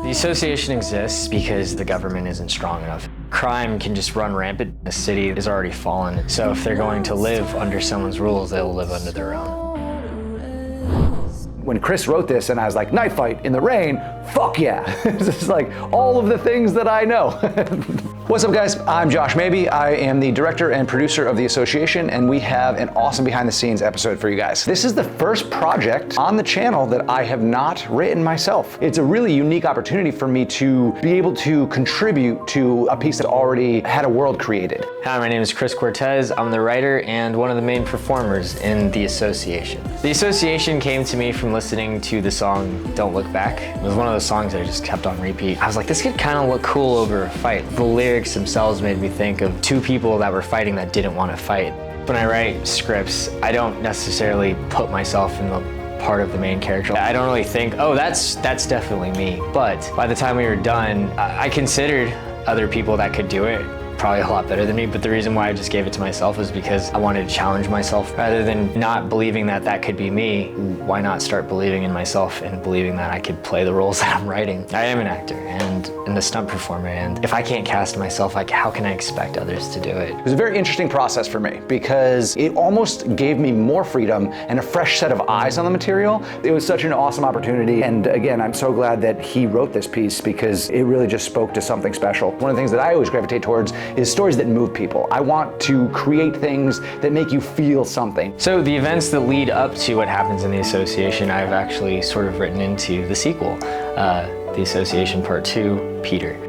The association exists because the government isn't strong enough. Crime can just run rampant. The city is already fallen. So if they're going to live under someone's rules, they'll live under their own. When Chris wrote this and I was like, knife fight in the rain, fuck yeah. It's just like all of the things that I know. What's up guys, I'm Josh Mabey. I am the director and producer of The Association, and we have an awesome behind the scenes episode for you guys. This is the first project on the channel that I have not written myself. It's a really unique opportunity for me to be able to contribute to a piece that already had a world created. Hi, my name is Chris Cortez. I'm the writer and one of the main performers in The Association. The Association came to me from listening to the song Don't Look Back. It was one of those songs that I just kept on repeat. I was like, this could kind of look cool over a fight. The lyrics themselves made me think of two people that were fighting that didn't want to fight. When I write scripts, I don't necessarily put myself in the part of the main character. I don't really think, oh, that's definitely me. But by the time we were done, I considered other people that could do it probably a lot better than me, but the reason why I just gave it to myself was because I wanted to challenge myself. Rather than not believing that that could be me, why not start believing in myself and believing that I could play the roles that I'm writing? I am an actor and a stunt performer, and if I can't cast myself, like, how can I expect others to do it? It was a very interesting process for me because it almost gave me more freedom and a fresh set of eyes on the material. It was such an awesome opportunity, and again, I'm so glad that he wrote this piece because it really just spoke to something special. One of the things that I always gravitate towards is stories that move people. I want to create things that make you feel something. So the events that lead up to what happens in The Association, I've actually sort of written into the sequel, The Association Part 2, Peter.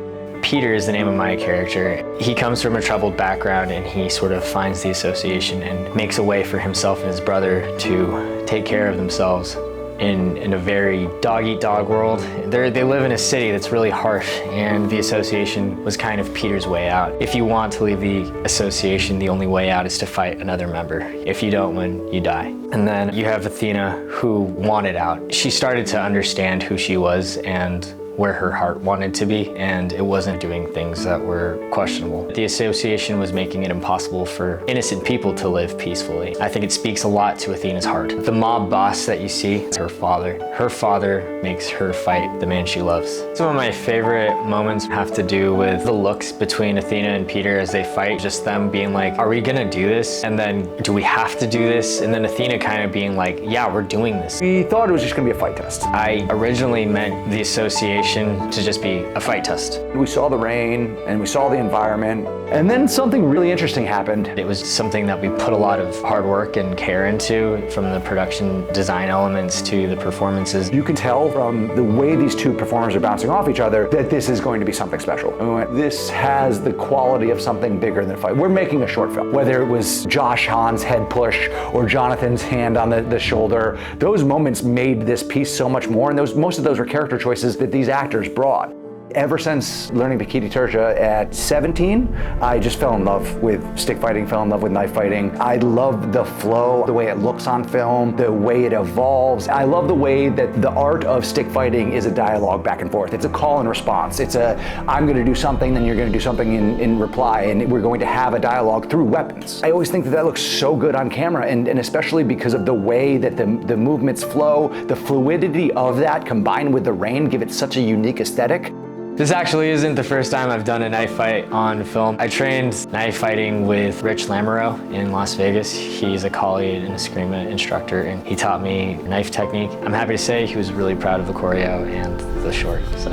Peter is the name of my character. He comes from a troubled background and he sort of finds the association and makes a way for himself and his brother to take care of themselves in a very dog-eat-dog world. They live in a city that's really harsh, and the association was kind of Peter's way out. If you want to leave the association, the only way out is to fight another member. If you don't win, you die. And then you have Athena, who wanted out. She started to understand who she was and where her heart wanted to be, and it wasn't doing things that were questionable. The association was making it impossible for innocent people to live peacefully. I think it speaks a lot to Athena's heart. The mob boss that you see is her father. Her father makes her fight the man she loves. Some of my favorite moments have to do with the looks between Athena and Peter as they fight, just them being like, are we gonna do this? And then, do we have to do this? And then Athena kind of being like, yeah, we're doing this. We thought it was just gonna be a fight test. I originally meant the association to just be a fight test. We saw the rain and we saw the environment, and then something really interesting happened. It was something that we put a lot of hard work and care into, from the production design elements to the performances. You can tell from the way these two performers are bouncing off each other that this is going to be something special. And we went, this has the quality of something bigger than a fight. We're making a short film. Whether it was Josh Hahn's head push or Jonathan's hand on the shoulder, those moments made this piece so much more, and most of those were character choices that these actors brought. Ever since learning Bikini Tertia at 17, I just fell in love with stick fighting, fell in love with knife fighting. I love the flow, the way it looks on film, the way it evolves. I love the way that the art of stick fighting is a dialogue back and forth. It's a call and response. It's a, I'm gonna do something, then you're gonna do something in reply, and we're going to have a dialogue through weapons. I always think that looks so good on camera, and especially because of the way that the movements flow, the fluidity of that combined with the rain give it such a unique aesthetic. This actually isn't the first time I've done a knife fight on film. I trained knife fighting with Rich Lamoureux in Las Vegas. He's a colleague and eskrima instructor, and he taught me knife technique. I'm happy to say he was really proud of the choreo and the short, so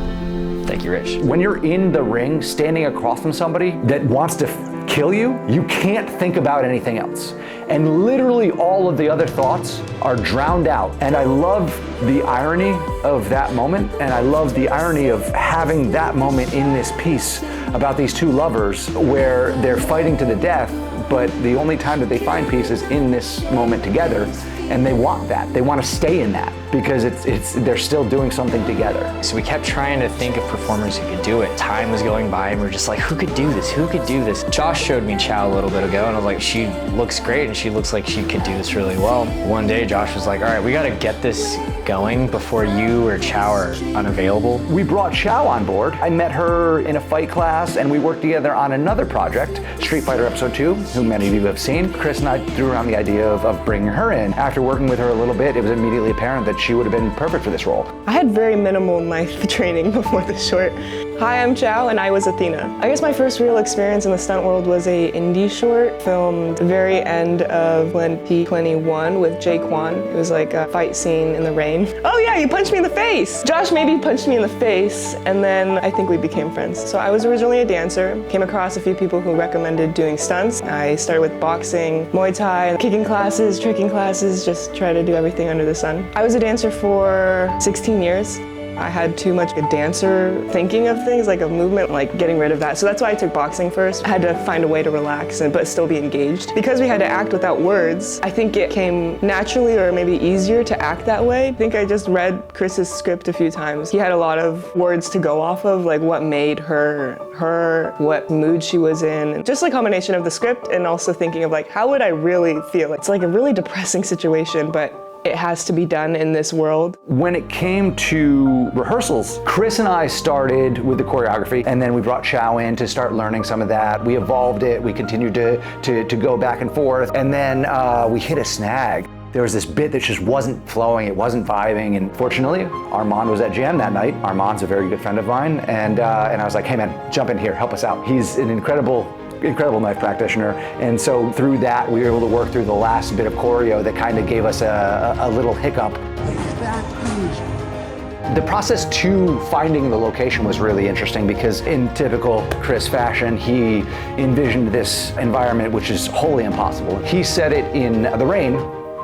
thank you, Rich. When you're in the ring, standing across from somebody that wants to kill you, you can't think about anything else. And literally all of the other thoughts are drowned out. And I love the irony of that moment, and I love the irony of having that moment in this piece about these two lovers where they're fighting to the death, but the only time that they find peace is in this moment together. And they want that. They want to stay in that because they're still doing something together. So we kept trying to think of performers who could do it. Time was going by and we're just like, who could do this? Who could do this? Josh showed me Chow a little bit ago, and I was like, she looks great and she looks like she could do this really well. One day Josh was like, all right, we got to get this going before you or Chow are unavailable. We brought Chow on board. I met her in a fight class and we worked together on another project, Street Fighter Episode 2, who who many of you have seen. Chris and I threw around the idea of bringing her in. After working with her a little bit, it was immediately apparent that she would have been perfect for this role. I had very minimal knife training before the short. Hi, I'm Chow, and I was Athena. I guess my first real experience in the stunt world was a indie short filmed the very end of 2021 with Jay Kwan. It was like a fight scene in the rain. Oh yeah, you punched me in the face! Josh maybe punched me in the face, and then I think we became friends. So I was originally a dancer, came across a few people who recommended doing stunts. I started with boxing, Muay Thai, kicking classes, tricking classes, just try to do everything under the sun. I was a dancer for 16 years. I had too much a dancer thinking of things, like of movement, like getting rid of that. So that's why I took boxing first. I had to find a way to relax but still be engaged. Because we had to act without words, I think it came naturally or maybe easier to act that way. I think I just read Chris's script a few times. He had a lot of words to go off of, like what made her, what mood she was in. Just like a combination of the script and also thinking of like, how would I really feel? It's like a really depressing situation, but it has to be done in this world. When it came to rehearsals, Chris and I started with the choreography, and then we brought Chow in to start learning some of that. We evolved it, we continued to go back and forth, and then we hit a snag. There was this bit that just wasn't flowing, it wasn't vibing, and fortunately, Armand was at Jam that night. Armand's a very good friend of mine, and I was like, hey man, jump in here, help us out. He's an incredible knife practitioner, and so through that we were able to work through the last bit of choreo that kind of gave us a little hiccup. The process to finding the location was really interesting because in typical Chris fashion, he envisioned this environment which is wholly impossible. He set it in the rain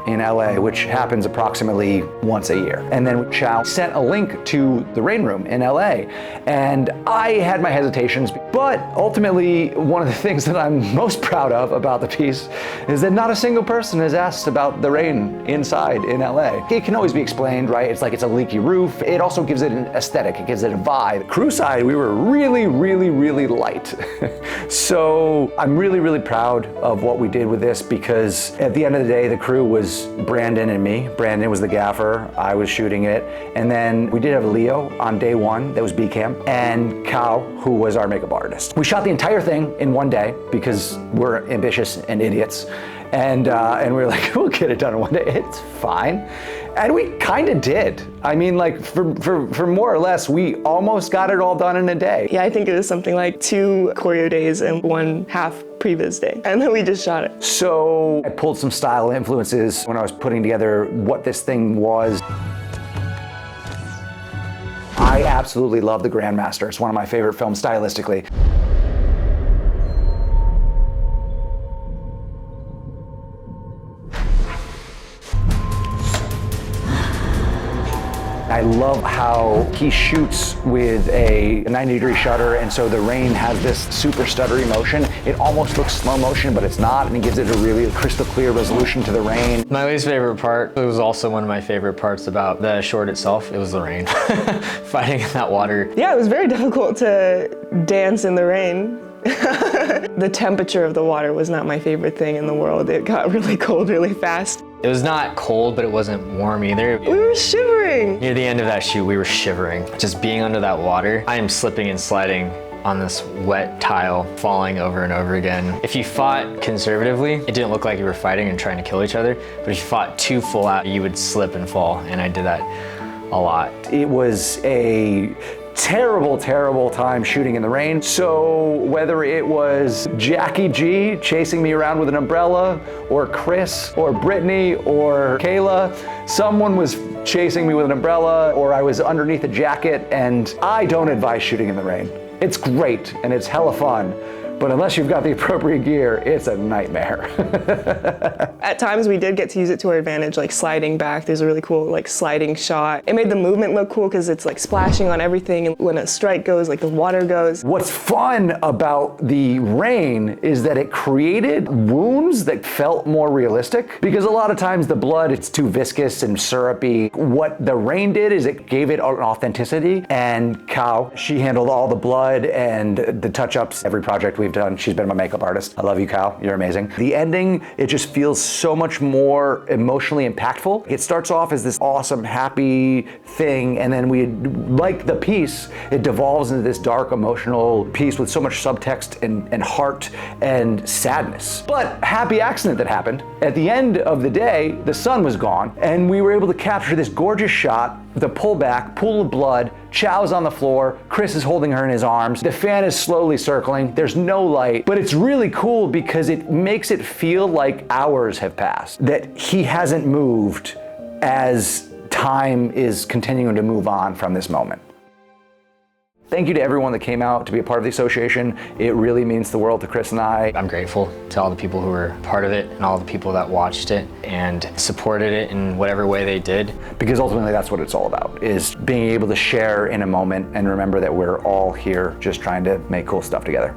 in LA, which happens approximately once a year. And then Chow sent a link to the rain room in LA. And I had my hesitations, but ultimately one of the things that I'm most proud of about the piece is that not a single person has asked about the rain inside in LA. It can always be explained, right? It's like it's a leaky roof. It also gives it an aesthetic, it gives it a vibe. Crew side, we were really, really, really light. So I'm really, really proud of what we did with this because at the end of the day, the crew was Brandon and me. Brandon was the gaffer, I was shooting it, and then we did have Leo on day one, that was B-Cam, and Kao, who was our makeup artist. We shot the entire thing in one day because we're ambitious and idiots, and we were like, we'll get it done in one day, it's fine. And we kind of did. I mean, like, for more or less, we almost got it all done in a day. Yeah, I think it was something like 2 choreo days and 1 half previs day. And then we just shot it. So I pulled some style influences when I was putting together what this thing was. I absolutely love The Grandmaster. It's one of my favorite films stylistically. I love how he shoots with a 90-degree shutter, and so the rain has this super stuttery motion. It almost looks slow motion, but it's not, and he gives it a really crystal clear resolution to the rain. My least favorite part, it was also one of my favorite parts about the short itself, it was the rain. Fighting in that water. Yeah, it was very difficult to dance in the rain. The temperature of the water was not my favorite thing in the world. It got really cold really fast. It was not cold, but it wasn't warm either. We were shivering. Near the end of that shoot, we were shivering. Just being under that water, I am slipping and sliding on this wet tile, falling over and over again. If you fought conservatively, it didn't look like you were fighting and trying to kill each other, but if you fought too full out, you would slip and fall, and I did that a lot. It was a terrible, terrible time shooting in the rain. So whether it was Jackie G chasing me around with an umbrella, or Chris, or Brittany, or Kayla, someone was chasing me with an umbrella, or I was underneath a jacket, and I don't advise shooting in the rain. It's great, and it's hella fun. But unless you've got the appropriate gear, it's a nightmare. At times we did get to use it to our advantage, like sliding back. There's a really cool like sliding shot. It made the movement look cool because it's like splashing on everything, and when a strike goes, like the water goes. What's fun about the rain is that it created wounds that felt more realistic, because a lot of times the blood, it's too viscous and syrupy. What the rain did is it gave it an authenticity, and Kao, she handled all the blood and the touch-ups. Every project we've we've done. She's been my makeup artist. I love you, Cal. You're amazing. The ending, it just feels so much more emotionally impactful. It starts off as this awesome, happy thing, and then like the piece, it devolves into this dark, emotional piece with so much subtext and heart and sadness. But happy accident that happened. At the end of the day, the sun was gone, and we were able to capture this gorgeous shot, the pullback, pool of blood, Chow's on the floor, Chris is holding her in his arms, the fan is slowly circling, there's no light, but it's really cool because it makes it feel like hours have passed, that he hasn't moved as time is continuing to move on from this moment. Thank you to everyone that came out to be a part of the association. It really means the world to Chris and I. I'm grateful to all the people who were part of it and all the people that watched it and supported it in whatever way they did. Because ultimately that's what it's all about, is being able to share in a moment and remember that we're all here just trying to make cool stuff together.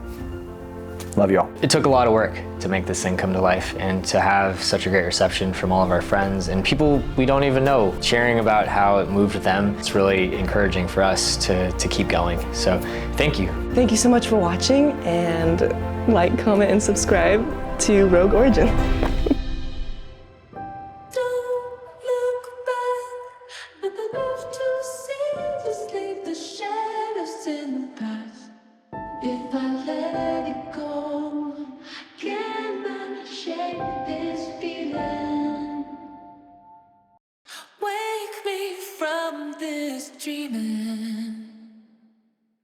Love you all. It took a lot of work to make this thing come to life and to have such a great reception from all of our friends and people we don't even know sharing about how it moved them. It's really encouraging for us to keep going. So thank you. Thank you so much for watching, and like, comment, and subscribe to Rogue Origin. If I let it go, can I shake this feeling? Wake me from this dreaming.